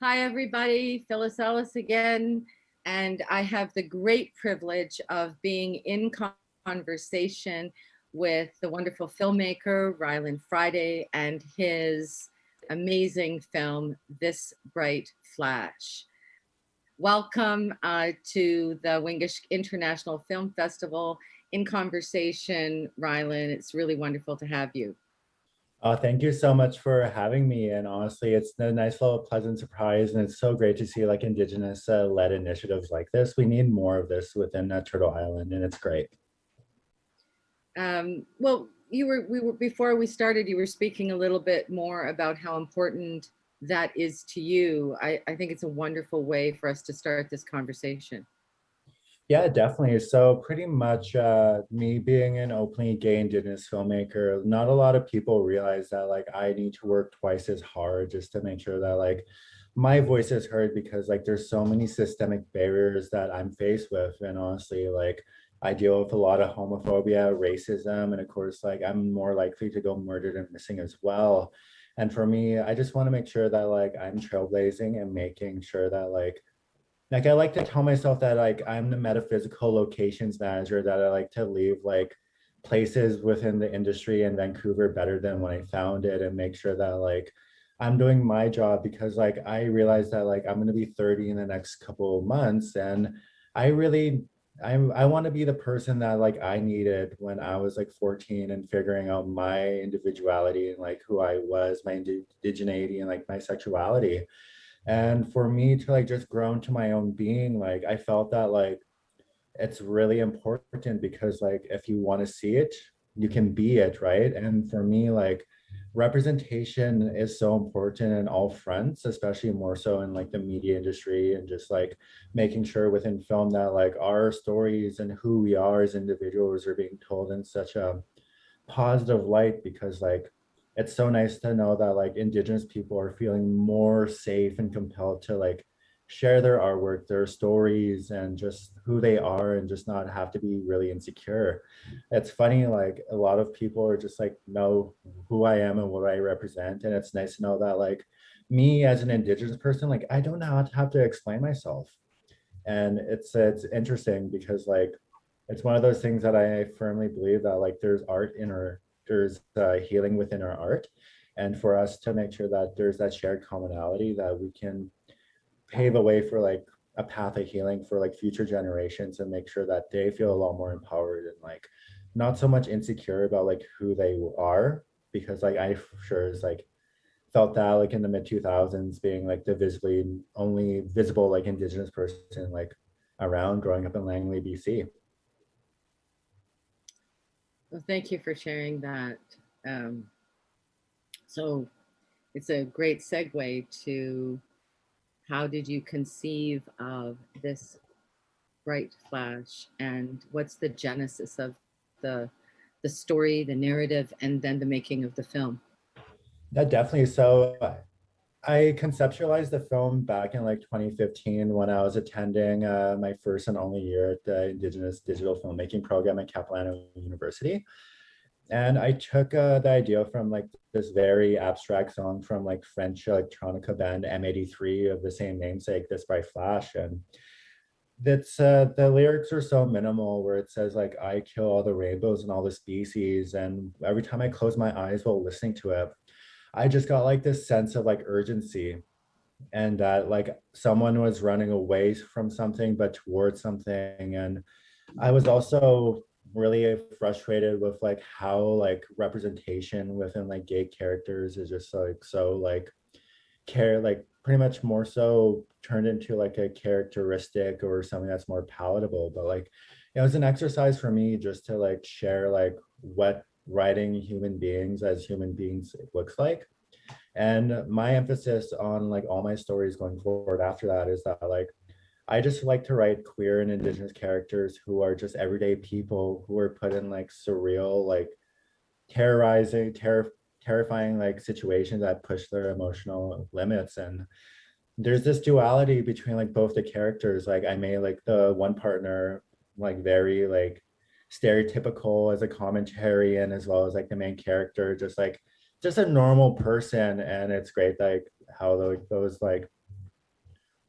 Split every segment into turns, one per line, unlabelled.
Hi, everybody. Phyllis Ellis again. And I have the great privilege of being in conversation with the wonderful filmmaker, Rylan Friday, and his amazing film, This Bright Flash. Welcome to the Wingish International Film Festival. In conversation, Rylan. It's really wonderful to have you.
Thank you so much for having me. And honestly, it's a nice little pleasant surprise. And it's so great to see like Indigenous led initiatives like this. We need more of this within Turtle Island, and it's great.
Well, we were before we started, you were speaking a little bit more about how important that is to you. I think it's a wonderful way for us to start this conversation.
Yeah, definitely. So pretty much me being an openly gay Indigenous filmmaker, not a lot of people realize that like I need to work twice as hard just to make sure that like my voice is heard because like there's so many systemic barriers that I'm faced with. And honestly, like I deal with a lot of homophobia, racism, and of course, like I'm more likely to go murdered and missing as well. And for me, I just want to make sure that like I'm trailblazing and making sure that like I like to tell myself that like I'm the metaphysical locations manager, that I like to leave like places within the industry in Vancouver better than when I found it, and make sure that like I'm doing my job because like I realize that like I'm going to be 30 in the next couple of months, and I really I want to be the person that like I needed when I was like 14 and figuring out my individuality and like who I was, my indigeneity and like my sexuality. And for me to like just grow into my own being, like I felt that like it's really important because like if you want to see it, you can be it, right? And for me, like representation is so important in all fronts, especially more so in like the media industry, and just like making sure within film that like our stories and who we are as individuals are being told in such a positive light, because like it's so nice to know that like Indigenous people are feeling more safe and compelled to like share their artwork, their stories, and just who they are, and just not have to be really insecure. It's funny, like a lot of people are just like know who I am and what I represent, and it's nice to know that like me as an Indigenous person, like I don't have to explain myself. And it's interesting because like it's one of those things that I firmly believe that like there's art in our there's healing within our art, and for us to make sure that there's that shared commonality that we can pave a way for like a path of healing for like future generations, and make sure that they feel a lot more empowered and like not so much insecure about like who they are, because like I sure is like felt that like in the mid 2000s being like the visibly only visible like Indigenous person like around, growing up in Langley, BC.
Well, thank you for sharing that. Um, so it's a great segue to how did you conceive of this bright flash, and what's the genesis of the the story, the narrative, and then the making of the film?
That definitely. So I conceptualized the film back in like 2015 when I was attending my first and only year at the Indigenous Digital Filmmaking program at Capilano University. And I took the idea from like this very abstract song from like French electronica band M83 of the same namesake, This Bright Flash. And that's the lyrics are so minimal, where it says like I kill all the rainbows and all the species. And every time I close my eyes while listening to it, I just got like this sense of like urgency, and that like someone was running away from something but towards something. And I was also really frustrated with like how like representation within like gay characters is just like so like care like pretty much more so turned into like a characteristic or something that's more palatable. But like it was an exercise for me just to like share like what writing human beings as human beings looks like. And my emphasis on like all my stories going forward after that is that like I just like to write queer and Indigenous characters who are just everyday people who are put in like surreal, like terrifying like situations that push their emotional limits. And there's this duality between like both the characters. Like I made like the one partner like very like stereotypical as a commentary, and as well as like the main character just like just a normal person. And it's great like how those like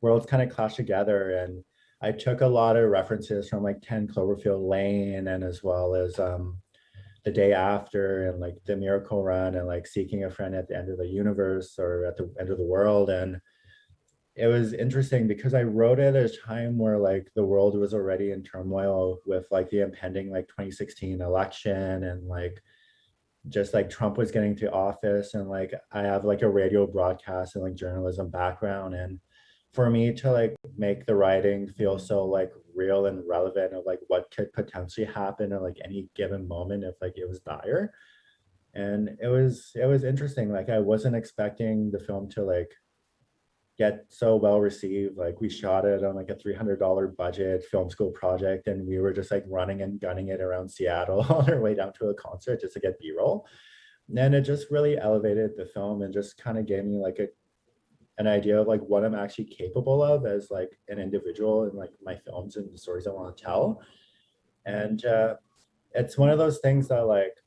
worlds kind of clash together. And I took a lot of references from like 10 Cloverfield Lane, and as well as The Day After, and like The Miracle Run, and like Seeking a Friend at the End of the Universe, or at the End of the World. And it was interesting because I wrote it at a time where like the world was already in turmoil with like the impending like 2016 election, and like just like Trump was getting to office. And like I have like a radio broadcast and like journalism background, and for me to like make the writing feel so like real and relevant of like what could potentially happen at like any given moment if like it was dire. And it was interesting. Like I wasn't expecting the film to like get so well received. Like we shot it on like a $300 budget film school project, and we were just like running and gunning it around Seattle on our way down to a concert just to get B-roll. And it just really elevated the film and just kind of gave me like an idea of like what I'm actually capable of as like an individual in like my films and the stories I want to tell. And it's one of those things that like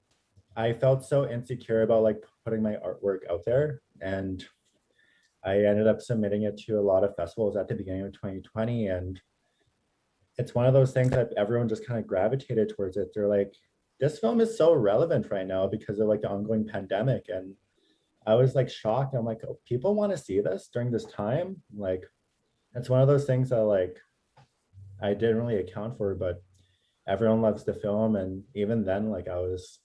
I felt so insecure about like putting my artwork out there, and I ended up submitting it to a lot of festivals at the beginning of 2020. And it's one of those things that everyone just kind of gravitated towards it. They're like, this film is so relevant right now because of like the ongoing pandemic. And I was like shocked. I'm like, oh, people want to see this during this time. Like, it's one of those things that like I didn't really account for, but everyone loves the film. And even then, like I was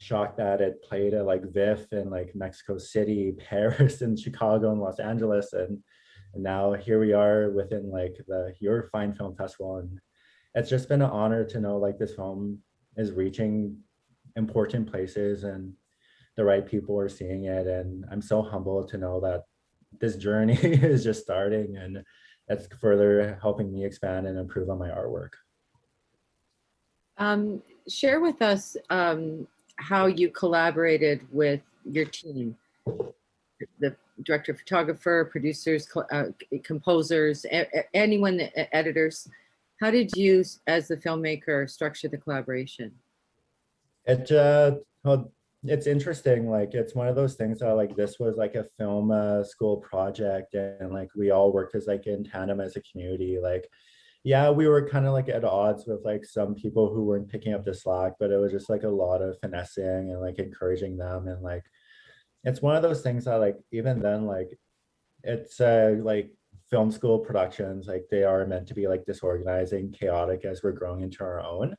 shocked that it played at like VIFF in like Mexico City, Paris, and Chicago, and Los Angeles. And now here we are within like the Your Fine Film Festival. And it's just been an honor to know like this film is reaching important places, and the right people are seeing it. And I'm so humbled to know that this journey is just starting, and that's further helping me expand and improve on my artwork.
Share with us how you collaborated with your team, the director, photographer, producers, composers, anyone, editors. How did you, as the filmmaker, structure the collaboration?
It well, it's interesting. Like it's one of those things that like this was like a film school project, and like we all worked as like in tandem as a community. Like yeah, we were kind of like at odds with like some people who weren't picking up the slack, but it was just like a lot of finessing and like encouraging them. And like it's one of those things that like even then like it's like film school productions, like they are meant to be like disorganized and chaotic as we're growing into our own.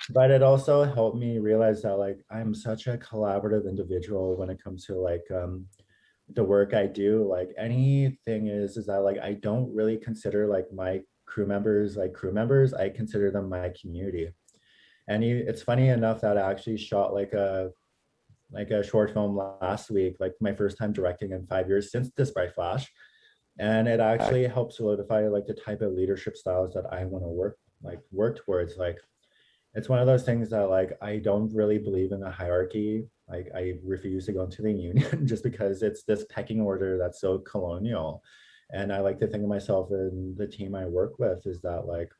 But it also helped me realize that like I'm such a collaborative individual when it comes to like the work I do. Like anything is that like I don't really consider like my crew members like crew members. I consider them my community. And it's funny enough that I actually shot like a short film last week, like my first time directing in 5 years since This Bright Flash. And it actually helps solidify like the type of leadership styles that I want to work towards. Like it's one of those things that like I don't really believe in the hierarchy. Like I refuse to go into the union just because it's this pecking order that's so colonial. And I like to think of myself and the team I work with is that like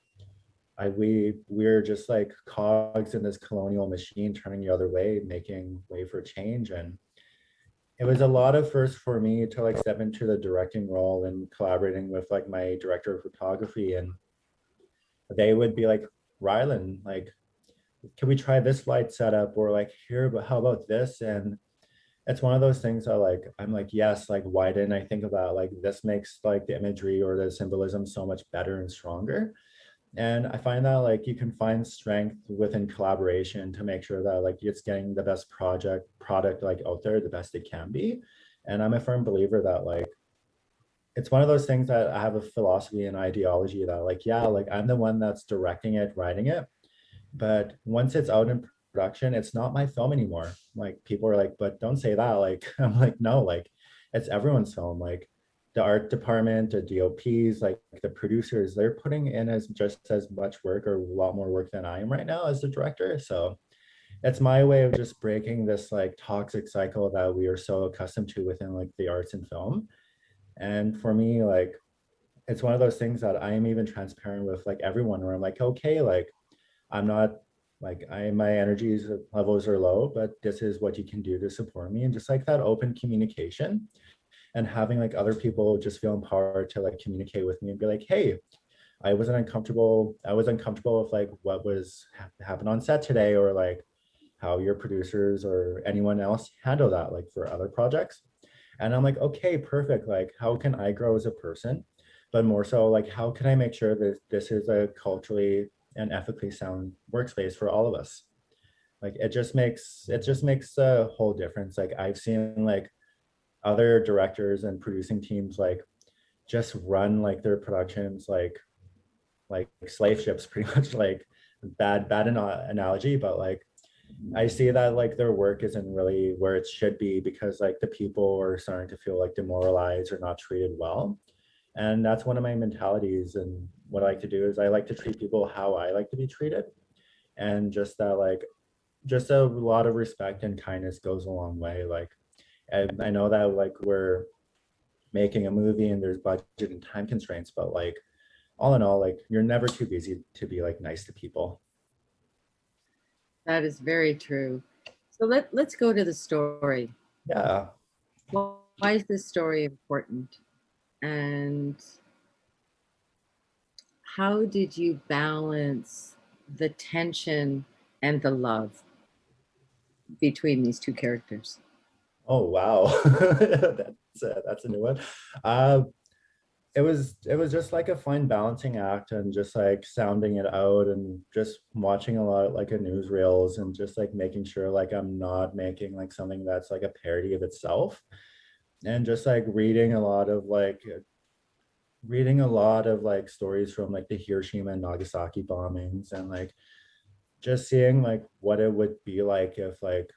we're just like cogs in this colonial machine turning the other way, making way for change. And it was a lot of first for me to like step into the directing role and collaborating with like my director of photography. And they would be like, Rylan, like, can we try this light setup? Or like, here, but how about this? And it's one of those things that like, I'm like, yes, like, why didn't I think about like, this makes like the imagery or the symbolism so much better and stronger. And I find that like you can find strength within collaboration to make sure that like it's getting the best product like out there, the best it can be. And I'm a firm believer that like it's one of those things that I have a philosophy and ideology that like, yeah, like I'm the one that's directing it, writing it. But once it's out in production, it's not my film anymore. Like people are like, but don't say that. Like I'm like, no, like it's everyone's film. Like the art department, the DOPs, like the producers, they're putting in as just as much work or a lot more work than I am right now as the director. So it's my way of just breaking this like toxic cycle that we are so accustomed to within like the arts and film. And for me, like it's one of those things that I am even transparent with like everyone where I'm like, okay, like I'm not like my energies levels are low, but this is what you can do to support me. And just like that open communication. and having like other people just feel empowered to like communicate with me and be like, hey, I was uncomfortable with like what was happened on set today, or like how your producers or anyone else handle that like for other projects. And I'm like, okay, perfect. Like, how can I grow as a person? But more so, like, how can I make sure that this is a culturally and ethically sound workspace for all of us? Like, it just makes a whole difference. Like, I've seen like other directors and producing teams like just run like their productions like slave ships, pretty much. Like, bad analogy, but like I see that like their work isn't really where it should be because like the people are starting to feel like demoralized or not treated well. And that's one of my mentalities. And what I like to do is I like to treat people how I like to be treated. And just that like just a lot of respect and kindness goes a long way. Like I know that like we're making a movie and there's budget and time constraints, but like all in all, like you're never too busy to be like nice to people.
That is very true. So let's go to the story.
Yeah.
Why is this story important? And how did you balance the tension and the love between these two characters?
Oh wow, that's a new one. Uh, it was just like a fine balancing act and just like sounding it out and just watching a lot of like a newsreels and just like making sure like I'm not making like something that's like a parody of itself, and just like reading a lot of like stories from like the Hiroshima and Nagasaki bombings, and like just seeing like what it would be like if like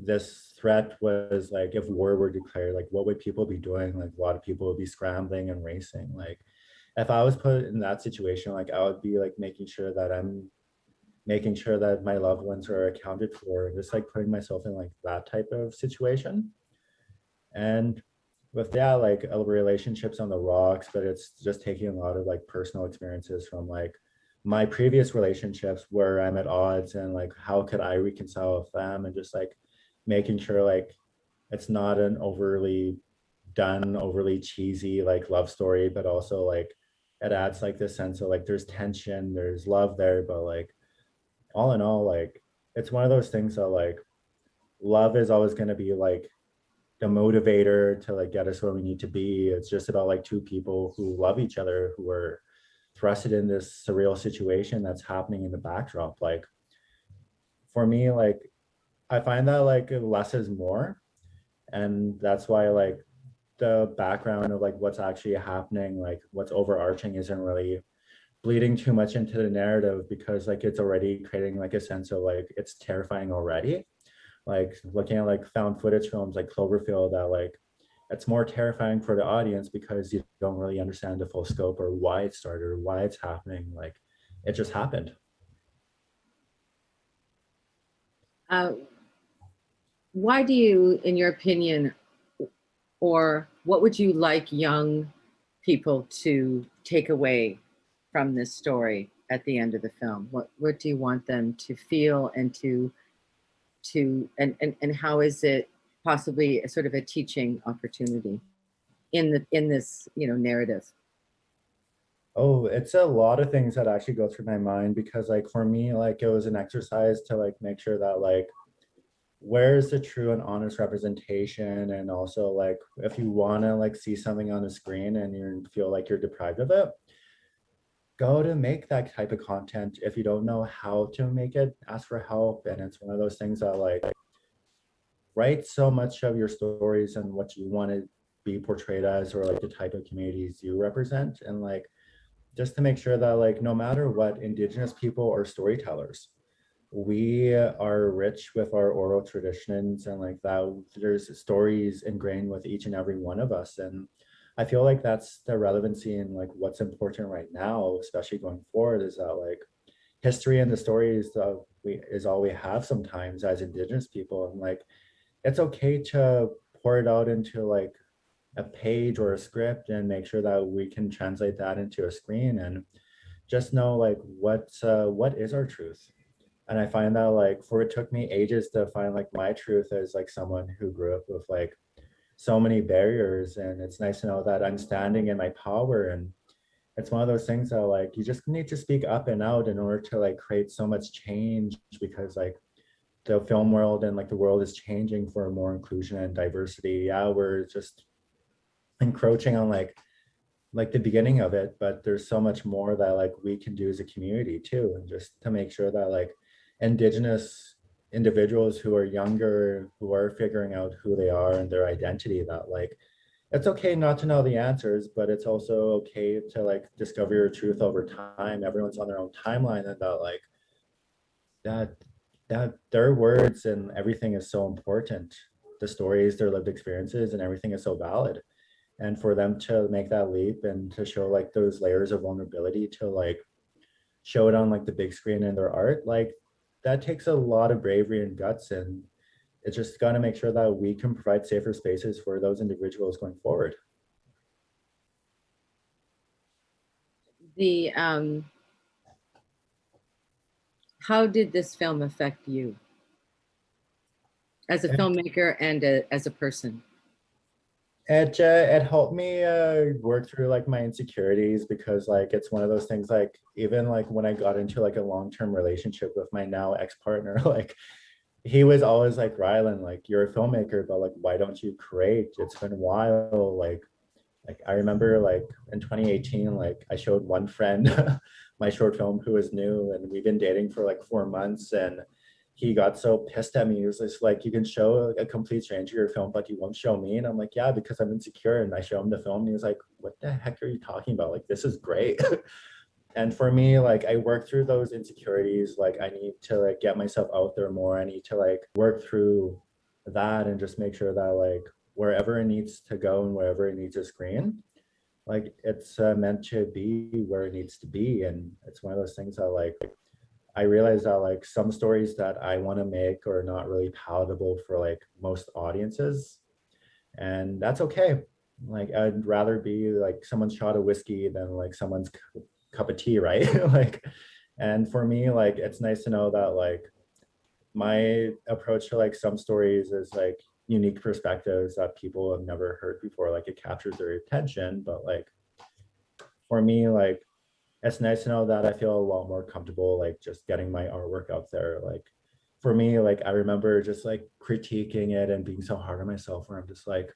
this threat was like if war were declared, like what would people be doing? Like a lot of people would be scrambling and racing. Like if I was put in that situation, like I would be like making sure that my loved ones are accounted for, and just like putting myself in like that type of situation. And with that, like relationships on the rocks, but it's just taking a lot of like personal experiences from like my previous relationships where I'm at odds, and like how could I reconcile with them, and just like making sure like it's not an overly done, overly cheesy like love story, but also like it adds like this sense of like there's tension, there's love there, but like all in all, like it's one of those things that like love is always going to be like the motivator to like get us where we need to be. It's just about like two people who love each other, who are thrusted in this surreal situation that's happening in the backdrop. Like for me, like I find that like less is more. And that's why like the background of like what's actually happening, like what's overarching isn't really bleeding too much into the narrative, because like it's already creating like a sense of like it's terrifying already. Like looking at like found footage films like Cloverfield, that like it's more terrifying for the audience because you don't really understand the full scope or why it started or why it's happening. Like it just happened.
Uh, why do you, in your opinion, or what would you like young people to take away from this story at the end of the film? What do you want them to feel and and how is it possibly a sort of a teaching opportunity in this narrative?
Oh, it's a lot of things that actually go through my mind, because like for me, like it was an exercise to like make sure that like where's the true and honest representation, and also like if you want to like see something on the screen and you feel like you're deprived of it, go to make that type of content. If you don't know how to make it, ask for help. And it's one of those things that like write so much of your stories and what you want to be portrayed as, or like the type of communities you represent, and like just to make sure that like no matter what, indigenous people are storytellers. We are rich with our oral traditions, and like that there's stories ingrained with each and every one of us. And I feel like that's the relevancy and like what's important right now, especially going forward, is that like history and the stories that we is all we have sometimes as indigenous people. And like it's okay to pour it out into like a page or a script and make sure that we can translate that into a screen, and just know like what is our truth. And I find that like for it took me ages to find like my truth as like someone who grew up with like so many barriers, and it's nice to know that I'm standing in my power. And it's one of those things that like you just need to speak up and out in order to like create so much change, because like the film world and like the world is changing for more inclusion and diversity. Yeah, we're just encroaching on like the beginning of it, but there's so much more that like we can do as a community too, and just to make sure that like indigenous individuals who are younger, who are figuring out who they are and their identity, that like it's okay not to know the answers, but it's also okay to like discover your truth over time. Everyone's on their own timeline, and that like that their words and everything is so important. The stories, their lived experiences, and everything is so valid. And for them to make that leap and to show like those layers of vulnerability, to like show it on like the big screen in their art, like that takes a lot of bravery and guts. And it's just got to make sure that we can provide safer spaces for those individuals going forward.
The how did this film affect you as a filmmaker and as a person?
It helped me work through like my insecurities, because like it's one of those things, like even like when I got into like a long-term relationship with my now ex-partner, like he was always like, Rylan, like you're a filmmaker, but like why don't you create? It's been a while. Like I remember like in 2018, like I showed one friend my short film who was new, and we've been dating for like 4 months, and he got so pissed at me. He was just like, you can show a complete stranger your film, but you won't show me. And I'm like, yeah, because I'm insecure. And I show him the film, and he was like, what the heck are you talking about? Like, this is great. And for me, like I work through those insecurities. Like I need to like get myself out there more. I need to like work through that and just make sure that like wherever it needs to go and wherever it needs a screen, like it's meant to be where it needs to be. And it's one of those things that like I realize that like some stories that I want to make are not really palatable for like most audiences, and that's okay. Like I'd rather be like someone's shot of whiskey than like someone's cup of tea, right? Like, and for me, like it's nice to know that like my approach to like some stories is like unique perspectives that people have never heard before. Like it captures their attention, but like for me, like it's nice to know that I feel a lot more comfortable like just getting my artwork out there. Like for me, like I remember just like critiquing it and being so hard on myself, where I'm just like,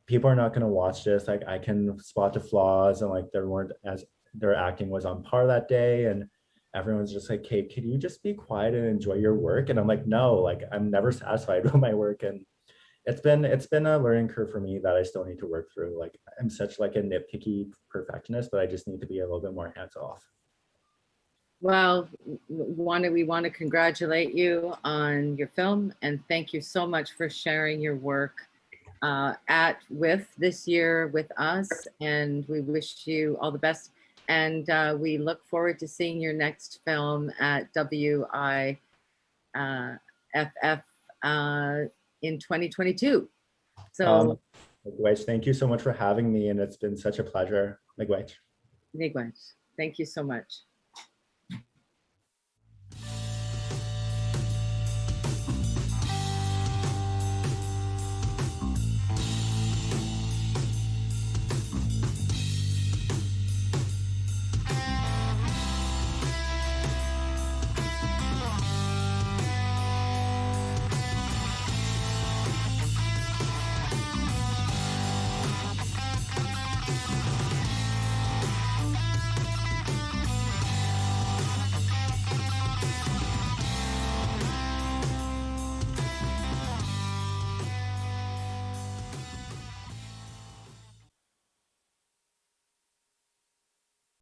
people are not going to watch this. Like I can spot the flaws, and like there weren't as their acting was on par that day, and everyone's just like, hey, can you just be quiet and enjoy your work? And I'm like, no, like I'm never satisfied with my work. And it's been a learning curve for me that I still need to work through. Like I'm such like a nitpicky perfectionist, but I just need to be a little bit more hands off.
Well, we want to congratulate you on your film, and thank you so much for sharing your work at with this year with us. And we wish you all the best. And we look forward to seeing your next film at WIFF in 2022. So,
Miigwech, thank you so much for having me, and it's been such a pleasure. Miigwech.
Miigwech, thank you so much.